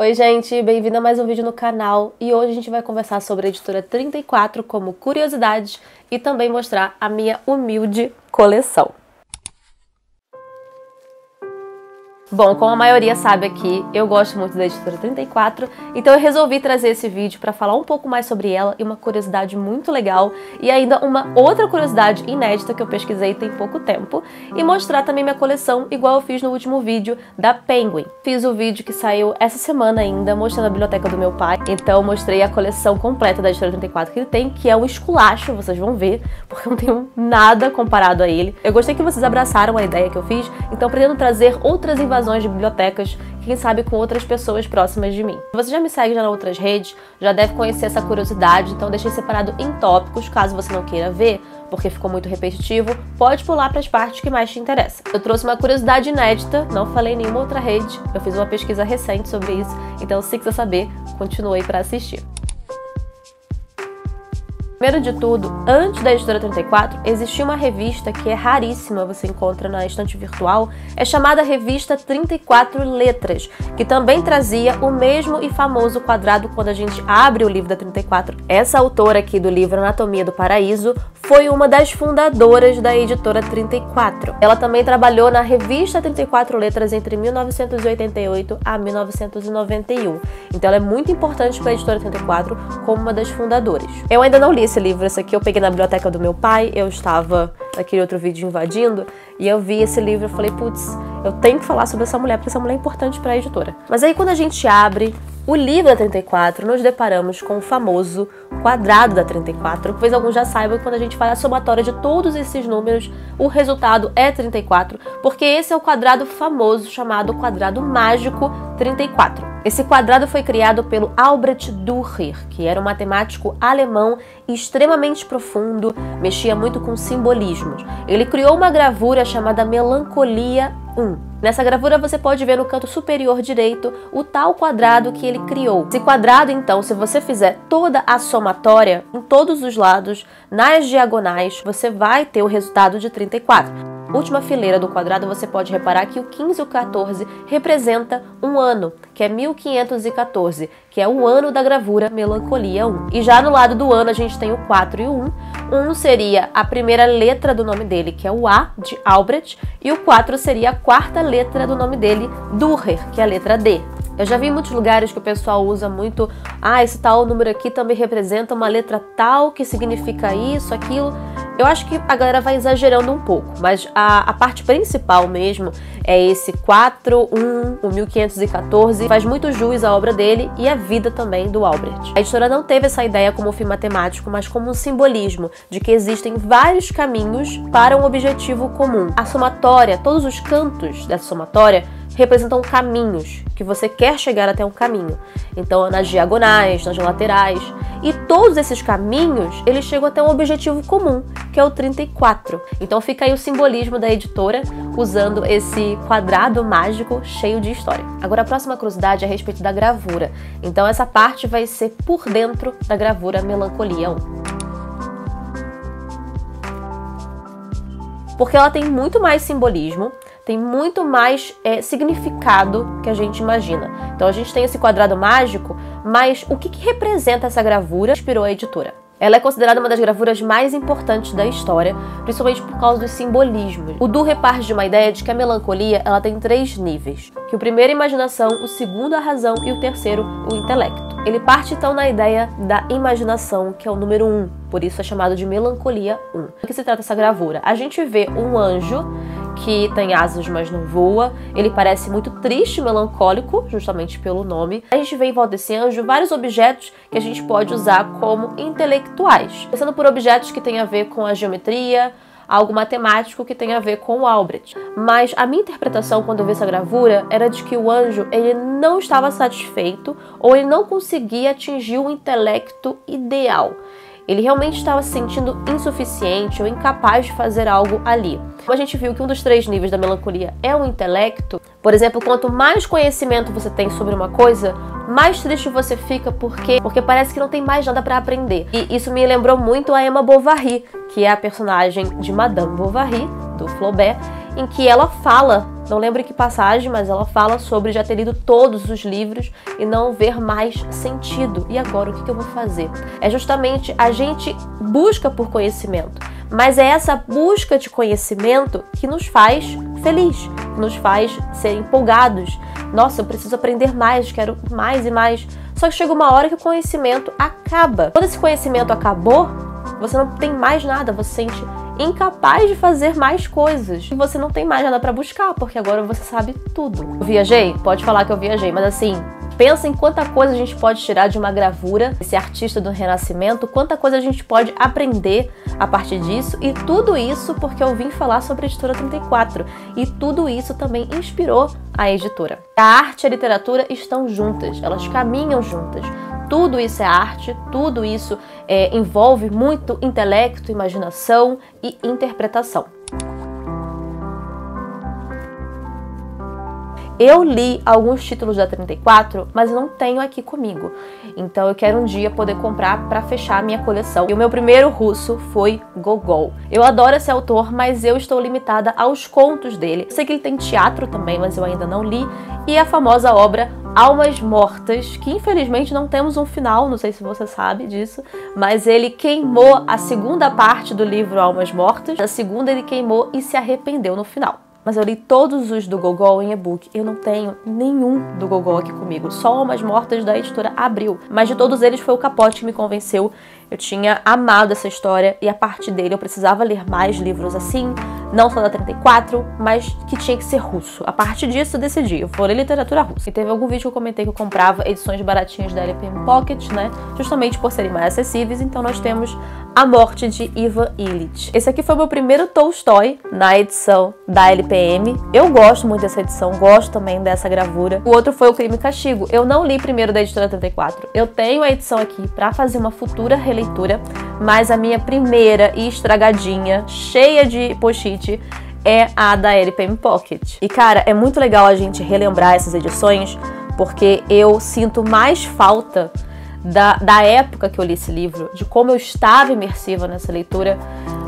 Oi gente, bem-vindo a mais um vídeo no canal e hoje a gente vai conversar sobre a editora 34 como curiosidades e também mostrar a minha humilde coleção. Bom, como a maioria sabe aqui, eu gosto muito da editora 34, então eu resolvi trazer esse vídeo para falar um pouco mais sobre ela e uma curiosidade muito legal e ainda uma outra curiosidade inédita que eu pesquisei tem pouco tempo e mostrar também minha coleção igual eu fiz no último vídeo da Penguin. Fiz o vídeo que saiu essa semana ainda, mostrando a biblioteca do meu pai, então mostrei a coleção completa da editora 34 que ele tem, que é um esculacho, vocês vão ver, porque eu não tenho nada comparado a ele. Eu gostei que vocês abraçaram a ideia que eu fiz, então pretendo trazer outras invasões de bibliotecas, quem sabe com outras pessoas próximas de mim. Se você já me segue nas outras redes, já deve conhecer essa curiosidade, então deixei separado em tópicos, caso você não queira ver, porque ficou muito repetitivo, pode pular para as partes que mais te interessam. Eu trouxe uma curiosidade inédita, não falei em nenhuma outra rede, eu fiz uma pesquisa recente sobre isso, então se quiser saber, continue aí para assistir. Primeiro de tudo, antes da editora 34, existia uma revista que é raríssima, você encontra na estante virtual, é chamada Revista 34 Letras, que também trazia o mesmo e famoso quadrado quando a gente abre o livro da 34. Essa autora aqui do livro Anatomia do Paraíso foi uma das fundadoras da editora 34. Ela também trabalhou na Revista 34 Letras entre 1988 a 1991. Então ela é muito importante para a editora 34 como uma das fundadoras. Eu ainda não li esse livro, esse aqui eu peguei na biblioteca do meu pai, eu estava naquele outro vídeo invadindo e eu vi esse livro e falei, putz, eu tenho que falar sobre essa mulher, porque essa mulher é importante para a editora. Mas aí quando a gente abre o livro da 34, nos deparamos com o famoso quadrado da 34. Talvez alguns já saibam que quando a gente faz a somatória de todos esses números, o resultado é 34, porque esse é o quadrado famoso chamado quadrado mágico 34. Esse quadrado foi criado pelo Albrecht Dürer, que era um matemático alemão extremamente profundo, mexia muito com simbolismos. Ele criou uma gravura chamada Melancolia 1. Nessa gravura você pode ver no canto superior direito o tal quadrado que ele criou. Esse quadrado, então, se você fizer toda a somatória em todos os lados, nas diagonais, você vai ter o resultado de 34. Última fileira do quadrado, você pode reparar que o 15 e o 14 representa um ano, que é 1514, que é o ano da gravura Melancolia 1. E já no lado do ano a gente tem o 4 e o 1. 1 seria a primeira letra do nome dele, que é o A, de Albrecht, e o 4 seria a quarta letra do nome dele, Dürer, que é a letra D. Eu já vi em muitos lugares que o pessoal usa muito, esse tal número aqui também representa uma letra tal, que significa isso, aquilo. Eu acho que a galera vai exagerando um pouco, mas a parte principal mesmo é esse 4, 1, o 1514, faz muito jus à obra dele e à vida também do Albrecht. A editora não teve essa ideia como fim matemático, mas como um simbolismo de que existem vários caminhos para um objetivo comum. A somatória, todos os cantos dessa somatória, representam caminhos, que você quer chegar até um caminho. Então, nas diagonais, nas laterais. E todos esses caminhos, eles chegam até um objetivo comum, que é o 34. Então fica aí o simbolismo da editora, usando esse quadrado mágico cheio de história. Agora a próxima curiosidade é a respeito da gravura. Então essa parte vai ser por dentro da gravura Melancolia 1. Porque ela tem muito mais simbolismo, tem muito mais significado que a gente imagina. Então a gente tem esse quadrado mágico, mas o que representa essa gravura inspirou a editora? Ela é considerada uma das gravuras mais importantes da história, principalmente por causa dos simbolismos. O Dürer parte de uma ideia de que a melancolia ela tem 3 níveis, que o primeiro é a imaginação, o segundo a razão e o terceiro o intelecto. Ele parte então na ideia da imaginação, que é o número 1, por isso é chamado de Melancolia 1. Do que se trata essa gravura? A gente vê um anjo que tem asas, mas não voa. Ele parece muito triste e melancólico, justamente pelo nome. A gente vê em volta desse anjo vários objetos que a gente pode usar como intelectuais. Começando por objetos que têm a ver com a geometria, algo matemático que tem a ver com o Albrecht. Mas a minha interpretação quando eu vi essa gravura era de que o anjo ele não estava satisfeito ou ele não conseguia atingir o intelecto ideal. Ele realmente estava se sentindo insuficiente ou incapaz de fazer algo ali. Como a gente viu que um dos 3 níveis da melancolia é o intelecto, por exemplo, quanto mais conhecimento você tem sobre uma coisa, mais triste você fica porque parece que não tem mais nada para aprender. E isso me lembrou muito a Emma Bovary, que é a personagem de Madame Bovary, do Flaubert, em que ela fala, não lembro que passagem, mas ela fala sobre já ter lido todos os livros e não ver mais sentido. E agora, o que eu vou fazer? É justamente a gente busca por conhecimento, mas é essa busca de conhecimento que nos faz feliz, que nos faz ser empolgados. Nossa, eu preciso aprender mais, quero mais e mais. Só que chega uma hora que o conhecimento acaba. Quando esse conhecimento acabou, você não tem mais nada, você se sente incapaz de fazer mais coisas. E você não tem mais nada pra buscar, porque agora você sabe tudo. Eu viajei? Pode falar que eu viajei, mas assim, pensa em quanta coisa a gente pode tirar de uma gravura, esse artista do Renascimento, quanta coisa a gente pode aprender a partir disso, e tudo isso porque eu vim falar sobre a Editora 34, e tudo isso também inspirou a editora. A arte e a literatura estão juntas, elas caminham juntas. Tudo isso é arte, tudo isso envolve muito intelecto, imaginação e interpretação. Eu li alguns títulos da 34, mas eu não tenho aqui comigo. Então eu quero um dia poder comprar para fechar a minha coleção. E o meu primeiro russo foi Gogol. Eu adoro esse autor, mas eu estou limitada aos contos dele. Eu sei que ele tem teatro também, mas eu ainda não li. E a famosa obra Almas Mortas, que infelizmente não temos um final, não sei se você sabe disso, mas ele queimou a segunda parte do livro Almas Mortas. Na segunda ele queimou e se arrependeu no final. Mas eu li todos os do Gogol em e-book. Eu não tenho nenhum do Gogol aqui comigo. Só Almas Mortas da editora Abril. Mas de todos eles foi o Capote que me convenceu. Eu tinha amado essa história e a partir dele eu precisava ler mais livros assim. Não só da 34, mas que tinha que ser russo. A partir disso eu decidi, eu vou ler literatura russa. E teve algum vídeo que eu comentei que eu comprava edições baratinhas da LPM Pocket, né? Justamente por serem mais acessíveis. Então nós temos A Morte de Ivan Illich. Esse aqui foi o meu primeiro Tolstói na edição da LPM. Eu gosto muito dessa edição, gosto também dessa gravura. O outro foi O Crime e Castigo. Eu não li primeiro da editora 34. Eu tenho a edição aqui pra fazer uma futura releitura, mas a minha primeira e estragadinha, cheia de post-it, é a da LPM Pocket. E cara, é muito legal a gente relembrar essas edições, porque eu sinto mais falta da época que eu li esse livro, de como eu estava imersiva nessa leitura,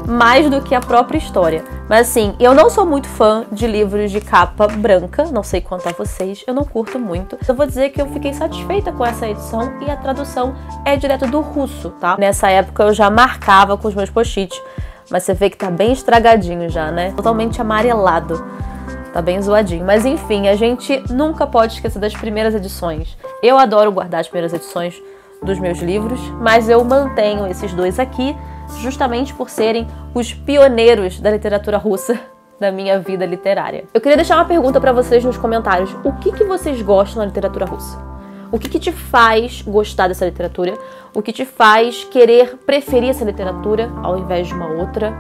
mais do que a própria história. Mas assim, eu não sou muito fã de livros de capa branca, não sei quanto a vocês, eu não curto muito. Eu vou dizer que eu fiquei satisfeita com essa edição e a tradução é direto do russo, tá? Nessa época eu já marcava com os meus post-its, mas você vê que tá bem estragadinho já, né? Totalmente amarelado. Tá bem zoadinho. Mas enfim, a gente nunca pode esquecer das primeiras edições. Eu adoro guardar as primeiras edições dos meus livros, mas eu mantenho esses dois aqui justamente por serem os pioneiros da literatura russa da minha vida literária. Eu queria deixar uma pergunta para vocês nos comentários. O que vocês gostam na literatura russa? O que te faz gostar dessa literatura? O que te faz querer preferir essa literatura ao invés de uma outra?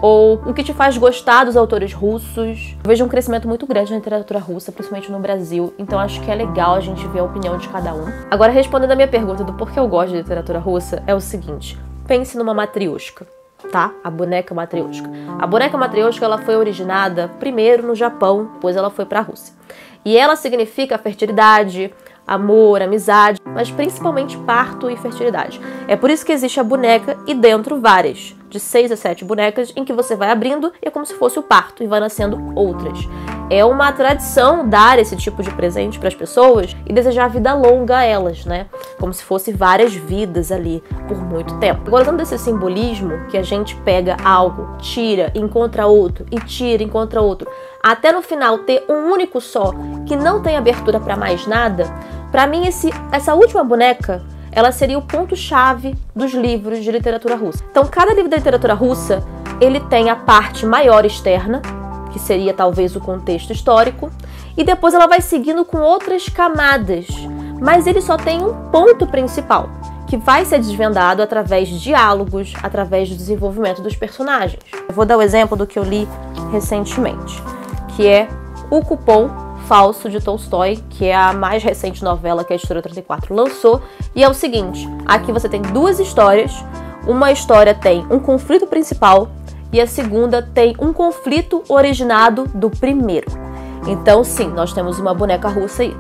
Ou o que te faz gostar dos autores russos? Eu vejo um crescimento muito grande na literatura russa, principalmente no Brasil, então acho que é legal a gente ver a opinião de cada um. Agora, respondendo a minha pergunta do porquê eu gosto de literatura russa, é o seguinte: pense numa matrioshka, tá? A boneca matrioshka. A boneca matrioshka, ela foi originada primeiro no Japão, depois ela foi para a Rússia. E ela significa fertilidade, amor, amizade, mas principalmente parto e fertilidade. É por isso que existe a boneca e dentro várias, de 6 a 7 bonecas, em que você vai abrindo e é como se fosse o parto e vai nascendo outras. É uma tradição dar esse tipo de presente para as pessoas e desejar vida longa a elas, né? Como se fosse várias vidas ali por muito tempo. Agora, dentro desse simbolismo que a gente pega algo, tira, encontra outro e tira, encontra outro, até no final ter um único só que não tem abertura para mais nada, para mim essa última boneca, ela seria o ponto-chave dos livros de literatura russa. Então, cada livro da literatura russa, ele tem a parte maior externa, que seria talvez o contexto histórico, e depois ela vai seguindo com outras camadas, mas ele só tem um ponto principal, que vai ser desvendado através de diálogos, através do desenvolvimento dos personagens. Eu vou dar o exemplo do que eu li recentemente, que é O Cupom Falso de Tolstói, que é a mais recente novela que a Editora 34 lançou, e é o seguinte: aqui você tem duas histórias, uma história tem um conflito principal e a segunda tem um conflito originado do primeiro. Então sim, nós temos uma boneca russa aí,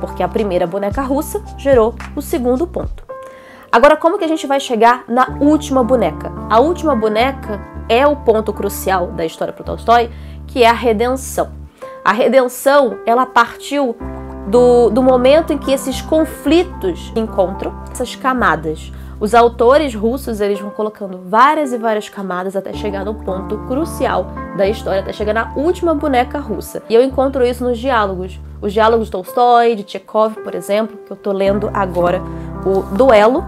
porque a primeira boneca russa gerou o segundo ponto. Agora, como que a gente vai chegar na última boneca? A última boneca é o ponto crucial da história para Tolstói, que é a redenção. A redenção, ela partiu do momento em que esses conflitos encontram essas camadas. Os autores russos, eles vão colocando várias e várias camadas até chegar no ponto crucial da história, até chegar na última boneca russa. E eu encontro isso nos diálogos. Os diálogos de Tolstói, de Chekhov, por exemplo, que eu tô lendo agora, o Duelo.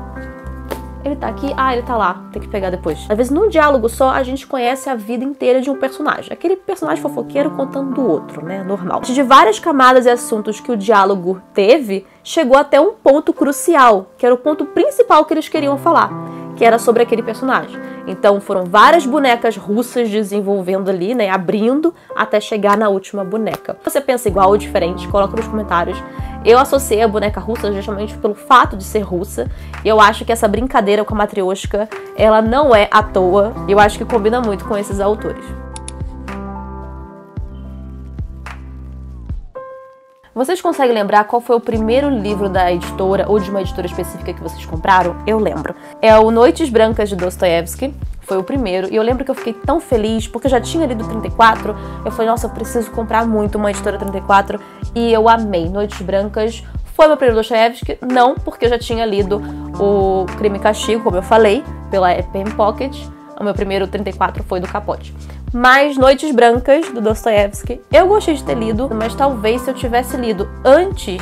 Ele tá aqui, ele tá lá, tem que pegar depois. Às vezes, num diálogo só, a gente conhece a vida inteira de um personagem. Aquele personagem fofoqueiro contando do outro, né? Normal. De várias camadas e assuntos que o diálogo teve, chegou até um ponto crucial, que era o ponto principal que eles queriam falar, que era sobre aquele personagem. Então, foram várias bonecas russas desenvolvendo ali, né? Abrindo até chegar na última boneca. Se você pensa igual ou diferente, coloca nos comentários. Eu associei a boneca russa justamente pelo fato de ser russa. E eu acho que essa brincadeira com a matrioshka, ela não é à toa. E eu acho que combina muito com esses autores. Vocês conseguem lembrar qual foi o primeiro livro da editora ou de uma editora específica que vocês compraram? Eu lembro. É o Noites Brancas de Dostoiévski. Foi o primeiro. E eu lembro que eu fiquei tão feliz, porque eu já tinha lido 34. Eu falei, nossa, eu preciso comprar muito uma editora 34. E eu amei. Noites Brancas foi meu primeiro Dostoiévski. Não, porque eu já tinha lido o Crime e Castigo, como eu falei, pela EPM Pocket. O meu primeiro 34 foi do Capote. Mas Noites Brancas, do Dostoiévski, eu gostei de ter lido, mas talvez se eu tivesse lido antes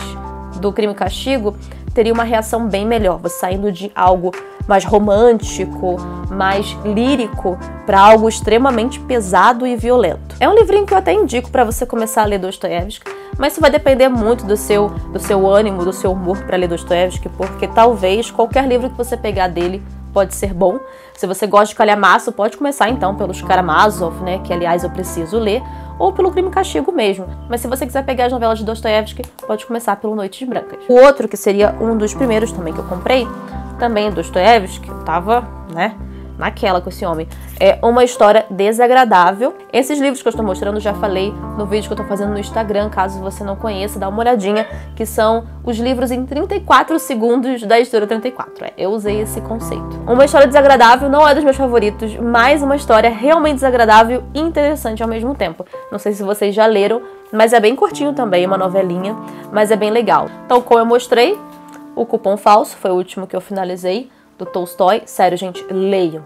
do Crime e Castigo, teria uma reação bem melhor. Você saindo de algo mais romântico, mais lírico, para algo extremamente pesado e violento. É um livrinho que eu até indico para você começar a ler Dostoiévski, mas isso vai depender muito do seu ânimo, do seu humor para ler Dostoiévski, porque talvez qualquer livro que você pegar dele pode ser bom. Se você gosta de calhamaço, pode começar então pelos Karamazov, né, que aliás eu preciso ler, ou pelo Crime e Castigo mesmo. Mas se você quiser pegar as novelas de Dostoiévski, pode começar pelo Noites Brancas. O outro, que seria um dos primeiros também que eu comprei, também Dostoiévski, eu tava, né, naquela com esse homem. É Uma História Desagradável. Esses livros que eu estou mostrando, já falei no vídeo que eu estou fazendo no Instagram, caso você não conheça, dá uma olhadinha, que são os livros em 34 segundos da editora 34. Eu usei esse conceito. Uma História Desagradável não é dos meus favoritos, mas uma história realmente desagradável e interessante ao mesmo tempo. Não sei se vocês já leram, mas é bem curtinho também, uma novelinha, mas é bem legal. Então, como eu mostrei, O Cupom Falso foi o último que eu finalizei, do Tolstói. Sério, gente, leiam.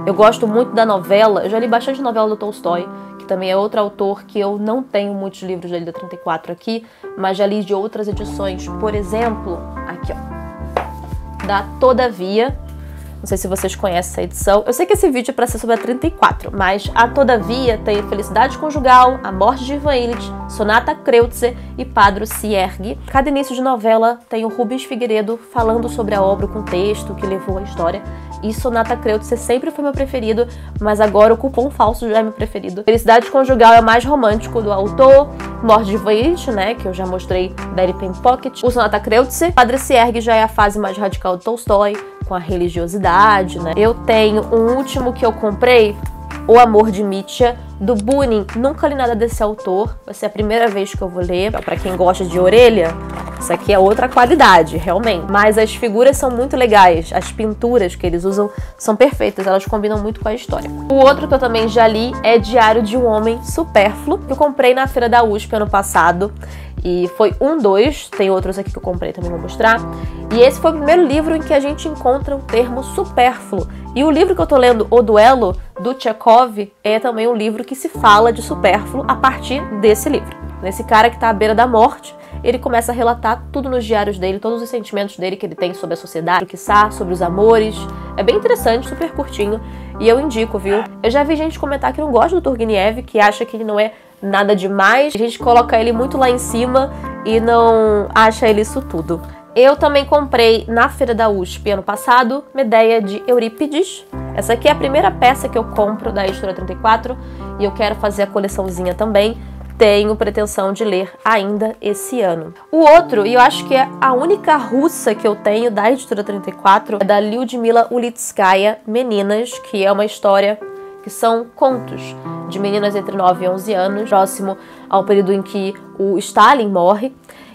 Eu gosto muito da novela, eu já li bastante novela do Tolstói, que também é outro autor que eu não tenho muitos livros dele da 34 aqui, mas já li de outras edições. Por exemplo, aqui ó, da Todavia. Não sei se vocês conhecem essa edição. Eu sei que esse vídeo é para ser sobre a 34, mas a Todavia tem Felicidade Conjugal, A Morte de Ivan Illich, Sonata Kreutzer e Padre Ciergi. Cada início de novela tem o Rubens Figueiredo falando sobre a obra, o contexto que levou a história. E Sonata Kreutzer sempre foi meu preferido, mas agora o Cupom Falso já é meu preferido. Felicidade Conjugal é o mais romântico do autor. Morte de Ivan Illich, né, que eu já mostrei da EPM Pocket. O Sonata Kreutzer. Padre Ciergi já é a fase mais radical do Tolstói, com a religiosidade, né? Eu tenho um último que eu comprei, O Amor de Mitya, do Bunin. Nunca li nada desse autor, vai ser a primeira vez que eu vou ler. Pra quem gosta de orelha, isso aqui é outra qualidade, realmente. Mas as figuras são muito legais, as pinturas que eles usam são perfeitas, elas combinam muito com a história. O outro que eu também já li é Diário de um Homem Supérfluo, que eu comprei na Feira da USP ano passado. E foi 2, tem outros aqui que eu comprei, também vou mostrar. E esse foi o primeiro livro em que a gente encontra o termo supérfluo. E o livro que eu tô lendo, O Duelo, do Chekhov, é também um livro que se fala de supérfluo a partir desse livro. Nesse cara que tá à beira da morte, ele começa a relatar tudo nos diários dele, todos os sentimentos dele que ele tem sobre a sociedade, o que sabe, sobre os amores. É bem interessante, super curtinho, e eu indico, viu? Eu já vi gente comentar que não gosta do Turgenev, que acha que ele não é nada demais. A gente coloca ele muito lá em cima e não acha ele isso tudo. Eu também comprei na Feira da USP ano passado Medeia de Eurípides. Essa aqui é a primeira peça que eu compro da editora 34 e eu quero fazer a coleçãozinha também. Tenho pretensão de ler ainda esse ano. O outro, e eu acho que é a única russa que eu tenho da editora 34, é da Lyudmila Ulitskaya, Meninas, que é uma história que são contos de meninas entre 9 e 11 anos, próximo ao período em que o Stalin morre,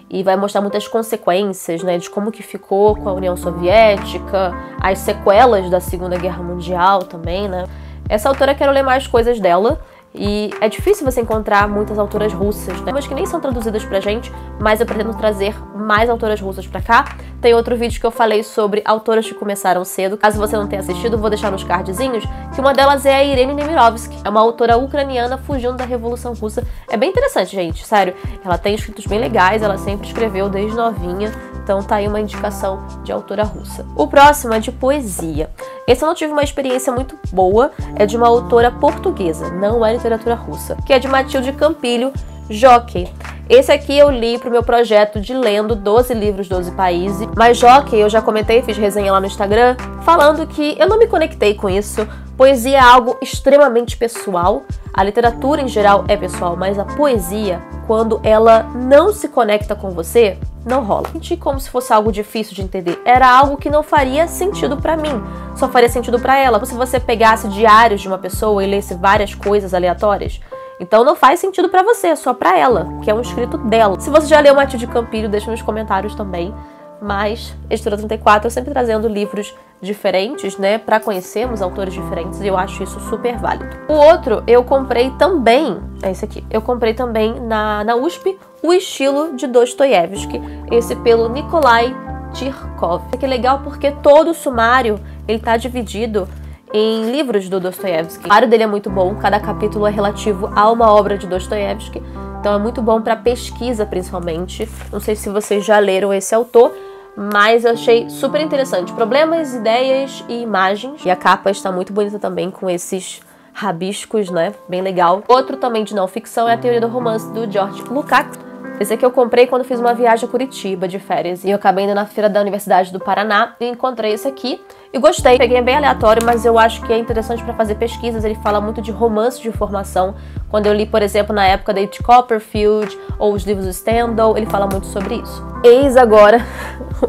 e vai mostrar muitas consequências, né, de como que ficou com a União Soviética, as sequelas da Segunda Guerra Mundial também, né. Essa autora, quero ler mais coisas dela, E é difícil você encontrar muitas autoras russas, né? Mas que nem são traduzidas pra gente, mas eu pretendo trazer mais autoras russas pra cá. Tem outro vídeo que eu falei sobre autoras que começaram cedo. Caso você não tenha assistido, vou deixar nos cardzinhos, que uma delas é a Irene Nemirovsky. É uma autora ucraniana fugindo da Revolução Russa. É bem interessante, gente, sério. Ela tem escritos bem legais, ela sempre escreveu desde novinha. Então tá aí uma indicação de autora russa. O próximo é de poesia. Esse eu não tive uma experiência muito boa, é de uma autora portuguesa, não é literatura russa, que é de Matilde Campilho, Jockey. Esse aqui eu li pro meu projeto de lendo 12 livros, 12 países, mas Jockey eu já comentei, fiz resenha lá no Instagram, falando que eu não me conectei com isso. Poesia é algo extremamente pessoal, a literatura em geral é pessoal, mas a poesia, quando ela não se conecta com você, não rola. Senti como se fosse algo difícil de entender. Era algo que não faria sentido pra mim, só faria sentido pra ela. Se você pegasse diários de uma pessoa e lesse várias coisas aleatórias, então não faz sentido pra você, é só pra ela, que é um escrito dela. Se você já leu Matilde Campilho, deixa nos comentários também. Mas Editora 34, eu sempre trazendo livros diferentes, né, pra conhecermos autores diferentes, e eu acho isso super válido. O outro eu comprei também, é esse aqui, eu comprei também na USP, O Estilo de Dostoiévski, esse pelo Nikolai Tirkov. Isso aqui é legal porque todo o sumário, ele tá dividido em livros do Dostoiévski. O sumário dele é muito bom, cada capítulo é relativo a uma obra de Dostoiévski, então é muito bom para pesquisa, principalmente. Não sei se vocês já leram esse autor, mas eu achei super interessante. Problemas, ideias e imagens. E a capa está muito bonita também, com esses rabiscos, né? Bem legal. Outro também de não ficção é A Teoria do Romance, do George Lukács. Esse aqui eu comprei quando fiz uma viagem a Curitiba de férias. E eu acabei indo na feira da Universidade do Paraná e encontrei esse aqui. E gostei. Peguei bem aleatório, mas eu acho que é interessante para fazer pesquisas. Ele fala muito de romance de formação. Quando eu li, por exemplo, na época David Copperfield ou os livros do Stendhal, ele fala muito sobre isso. Eis agora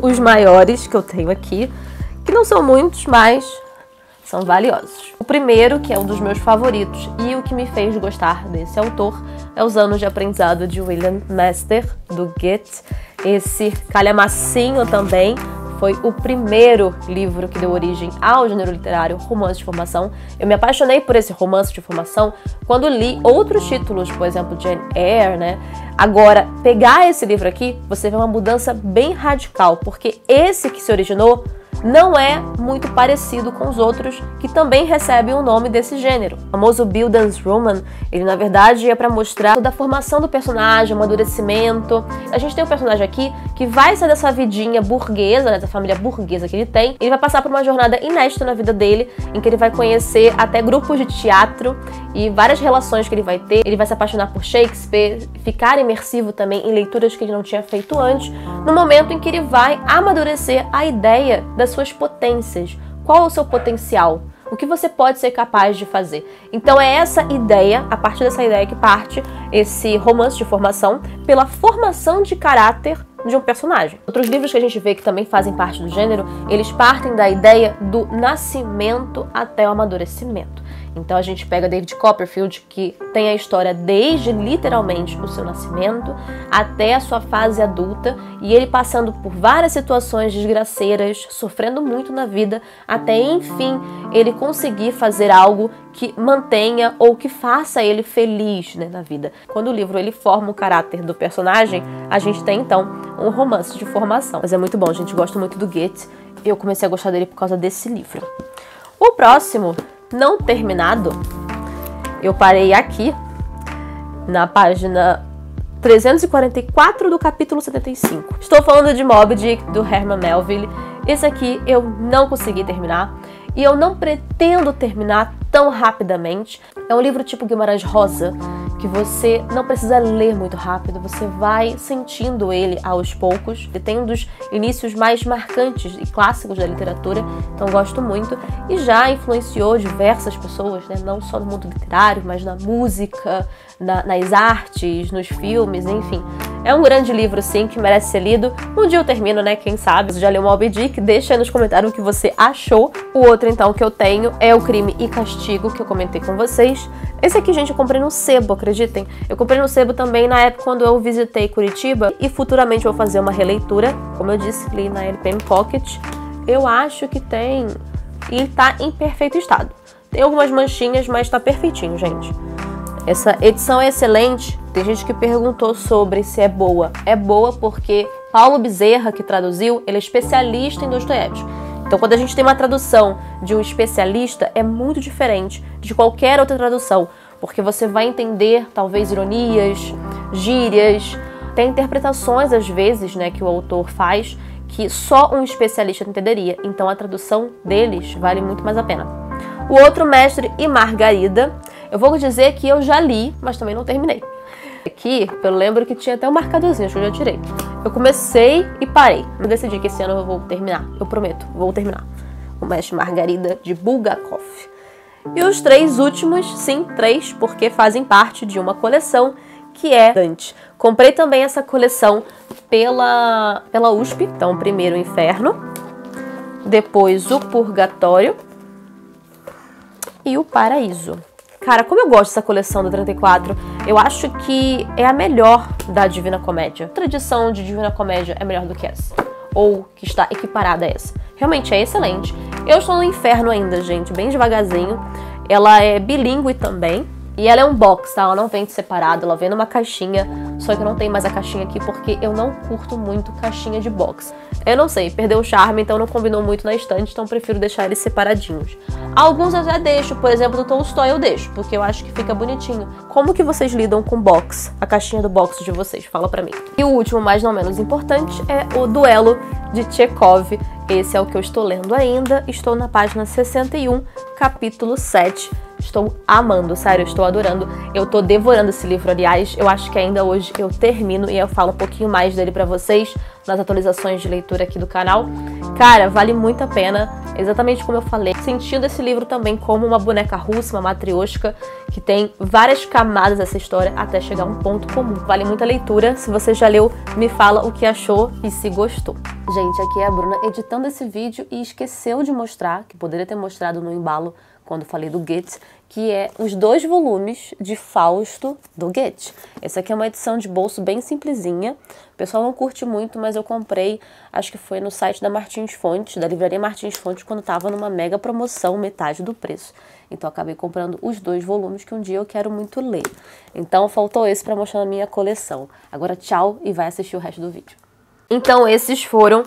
os maiores que eu tenho aqui, que não são muitos, mas são valiosos. O primeiro, que é um dos meus favoritos e o que me fez gostar desse autor, é Os Anos de Aprendizado de William Mester, do Goethe. Esse calhamacinho também foi o primeiro livro que deu origem ao gênero literário romance de formação. Eu me apaixonei por esse romance de formação quando li outros títulos, por exemplo, Jane Eyre, né? Agora, pegar esse livro aqui, você vê uma mudança bem radical, porque esse que se originou não é muito parecido com os outros que também recebem o nome desse gênero. O famoso Bildungsroman, ele na verdade é para mostrar toda a formação do personagem, amadurecimento. A gente tem um personagem aqui que vai sair dessa vidinha burguesa, né, dessa família burguesa que ele tem, ele vai passar por uma jornada inédita na vida dele, em que ele vai conhecer até grupos de teatro e várias relações que ele vai ter. Ele vai se apaixonar por Shakespeare, ficar imersivo também em leituras que ele não tinha feito antes, no momento em que ele vai amadurecer a ideia das suas potências. Qual é o seu potencial? O que você pode ser capaz de fazer? Então é essa ideia, a partir dessa ideia que parte esse romance de formação, pela formação de caráter de um personagem. Outros livros que a gente vê que também fazem parte do gênero, eles partem da ideia do nascimento até o amadurecimento. Então a gente pega David Copperfield, que tem a história desde literalmente o seu nascimento até a sua fase adulta, e ele passando por várias situações desgraceiras, sofrendo muito na vida, até enfim ele conseguir fazer algo que mantenha ou que faça ele feliz, né, na vida. Quando o livro ele forma o caráter do personagem, a gente tem então um romance de formação. Mas é muito bom, gente, gosto muito do Goethe. Eu comecei a gostar dele por causa desse livro. O próximo, não terminado, eu parei aqui na página 344 do capítulo 75. Estou falando de Moby Dick, do Herman Melville. Esse aqui eu não consegui terminar e eu não pretendo terminar tão rapidamente. É um livro tipo Guimarães Rosa, que você não precisa ler muito rápido, você vai sentindo ele aos poucos. Ele tem um dos inícios mais marcantes e clássicos da literatura, então gosto muito. E já influenciou diversas pessoas, né? Não só no mundo literário, mas na música, nas artes, nos filmes, enfim. É um grande livro, sim, que merece ser lido. Um dia eu termino, né? Quem sabe? Você já leu Moby Dick? Deixa aí nos comentários o que você achou. O outro, então, que eu tenho é O Crime e Castigo, que eu comentei com vocês. Esse aqui, gente, eu comprei no sebo, acreditem. Eu comprei no sebo também na época quando eu visitei Curitiba e futuramente vou fazer uma releitura. Como eu disse, li na LPM Pocket. Eu acho que tem... e tá em perfeito estado. Tem algumas manchinhas, mas tá perfeitinho, gente. Essa edição é excelente. Tem gente que perguntou sobre se é boa. É boa porque Paulo Bezerra, que traduziu, ele é especialista em Dostoiévski. Então, quando a gente tem uma tradução de um especialista, é muito diferente de qualquer outra tradução, porque você vai entender, talvez, ironias, gírias, tem interpretações, às vezes, né, que o autor faz, que só um especialista entenderia. Então, a tradução deles vale muito mais a pena. O Outro Mestre e Margarida, eu vou dizer que eu já li, mas também não terminei. Aqui, eu lembro que tinha até um marcadorzinho, acho que eu já tirei. Eu comecei e parei. Eu decidi que esse ano eu vou terminar. Eu prometo, vou terminar. O Mestre Margarida, de Bulgakov. E os 3 últimos, sim, 3, porque fazem parte de uma coleção que é Dante. Comprei também essa coleção pela USP. Então, primeiro o Inferno, depois o Purgatório e o Paraíso. Cara, como eu gosto dessa coleção da 34, eu acho que é a melhor da Divina Comédia. A tradição de Divina Comédia é melhor do que essa, ou que está equiparada a essa. Realmente é excelente. Eu estou no Inferno ainda, gente, bem devagarzinho. Ela é bilíngue também. E ela é um box, tá? Ela não vem separada, ela vem numa caixinha. Só que eu não tenho mais a caixinha aqui porque eu não curto muito caixinha de box. Eu não sei, perdeu o charme, então não combinou muito na estante, então prefiro deixar eles separadinhos. Alguns eu já deixo, por exemplo, do Tolstói eu deixo, porque eu acho que fica bonitinho. Como que vocês lidam com box? A caixinha do box de vocês, fala pra mim. E o último, mas não menos importante, é o Duelo de Tchekov. Esse é o que eu estou lendo ainda. Estou na página 61, capítulo 7. Estou amando, sério, eu estou adorando. Eu tô devorando esse livro, aliás. Eu acho que ainda hoje eu termino e eu falo um pouquinho mais dele pra vocês nas atualizações de leitura aqui do canal. Cara, vale muito a pena, exatamente como eu falei. Sentindo esse livro também como uma boneca russa, uma matrioshka, que tem várias camadas essa história até chegar a um ponto comum. Vale muito a leitura. Se você já leu, me fala o que achou e se gostou. Gente, aqui é a Bruna editando esse vídeo e esqueceu de mostrar, que poderia ter mostrado no embalo, quando falei do Goethe, que é os 2 volumes de Fausto do Goethe. Essa aqui é uma edição de bolso bem simplesinha. O pessoal não curte muito, mas eu comprei, acho que foi no site da Martins Fontes, da livraria Martins Fontes, quando estava numa mega promoção, metade do preço. Então eu acabei comprando os 2 volumes que um dia eu quero muito ler. Então faltou esse para mostrar na minha coleção. Agora tchau e vai assistir o resto do vídeo. Então esses foram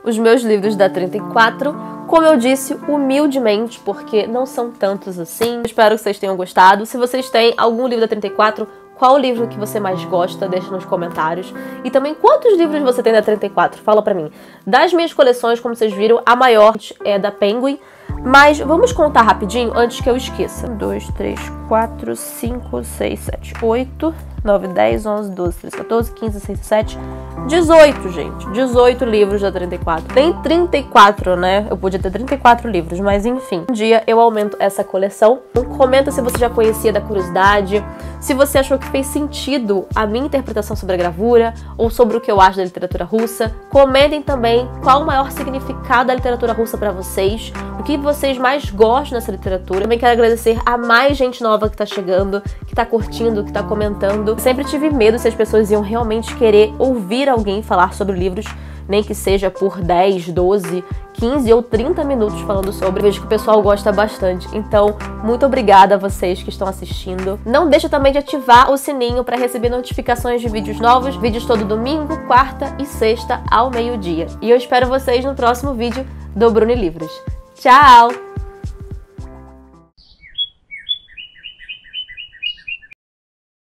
os meus livros da 34. Como eu disse, humildemente, porque não são tantos assim. Espero que vocês tenham gostado. Se vocês têm algum livro da 34, qual o livro que você mais gosta? Deixa nos comentários. E também, quantos livros você tem da 34? Fala pra mim. Das minhas coleções, como vocês viram, a maior é da Penguin. Mas vamos contar rapidinho, antes que eu esqueça. 1, 2, 3, 4, 5, 6, 7, 8, 9, 10, 11, 12, 13, 14, 15, 16, 17, 18, gente. 18 livros da 34. Tem 34, né? Eu podia ter 34 livros, mas enfim. Um dia eu aumento essa coleção. Comenta se você já conhecia da curiosidade, se você achou que fez sentido a minha interpretação sobre a gravura, ou sobre o que eu acho da literatura russa. Comentem também qual o maior significado da literatura russa pra vocês, o que vocês mais gostam dessa literatura. Também quero agradecer a mais gente nova que tá chegando, que tá curtindo, que tá comentando. Sempre tive medo se as pessoas iam realmente querer ouvir alguém falar sobre livros, nem que seja por 10, 12, 15 ou 30 minutos falando sobre. Vejo que o pessoal gosta bastante. Então, muito obrigada a vocês que estão assistindo. Não deixa também de ativar o sininho para receber notificações de vídeos novos. Vídeos todo domingo, quarta e sexta ao meio-dia. E eu espero vocês no próximo vídeo do Bruni Livros. Tchau!